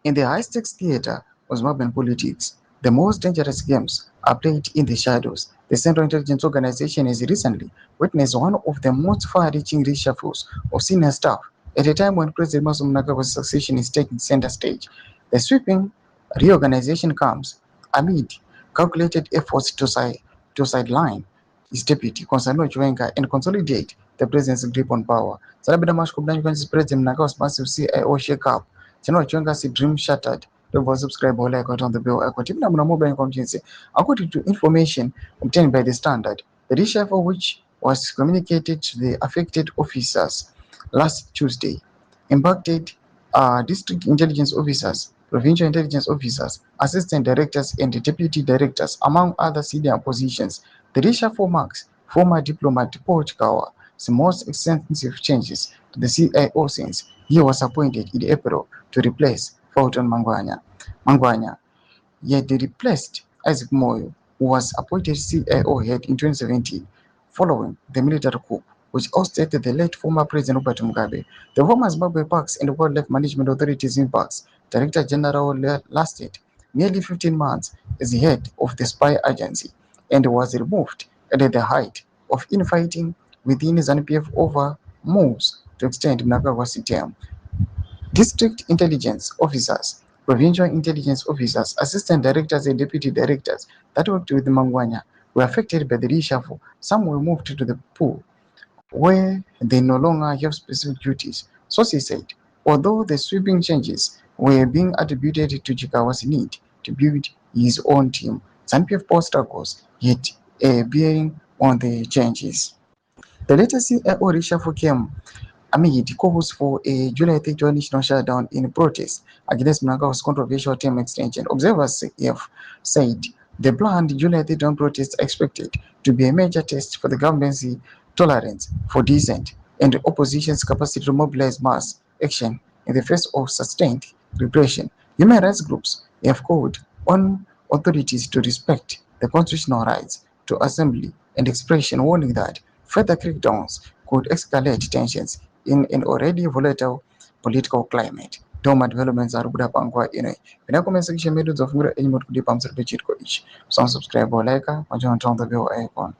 In the high-stakes theater of Zimbabwean politics, the most dangerous games are played in the shadows. The Central Intelligence Organization has recently witnessed one of the most far-reaching reshuffles of senior staff at a time when President Mnangagwa's succession is taking center stage. The sweeping reorganization comes amid calculated efforts to sideline his deputy, Constantino Chiwenga, and consolidate the president's grip on power. Sarabida Mashkubdan President Mnangagwa's massive CIO shake-up Channel Chwenga's dream shattered. Don't subscribe or like on the bell icon. Tip number mobile contingency. According to information obtained by the Standard, the reshuffle which was communicated to the affected officers last Tuesday impacted district intelligence officers, provincial intelligence officers, assistant directors, and deputy directors, among other senior positions. The reshuffle marks former diplomat Paul Chikawa's most extensive changes to the CIO since he was appointed in April to replace Fulton Mangwanya. Yet they replaced Isaac Moyo, who was appointed CIO head in 2017 following the military coup, which ousted the late former President Robert Mugabe. The former Zimbabwe Parks and Wildlife Management Authority ZVAITWA Director General lasted nearly 15 months as the head of the spy agency and was removed at the height of infighting within ZANU-PF over moves to extend Mnangagwa's term. District intelligence officers, provincial intelligence officers, assistant directors, and deputy directors that worked with Mangwanya were affected by the reshuffle. Some were moved to the pool where they no longer have specific duties. Sources said, although the sweeping changes were being attributed to Chikawa's need to build his own team, ZANU-PF poll struggles yet a bearing on the changes. The latest CIO reshuffle came amid calls for a July 31 national shutdown in protest against Mnangagwa's controversial term extension. Observers have said the planned July 31 protests are expected to be a major test for the government's tolerance for dissent and the opposition's capacity to mobilize mass action in the face of sustained repression. Human rights groups have called on authorities to respect the constitutional rights to assembly and expression, warning that further crackdowns could escalate tensions in an already volatile political climate. Doma developments are good upangwa ine. Pina comment section medu zofungura enyi motu kudipa msirpe chitko ichi. Subscribe or like, and turn on the bell icon.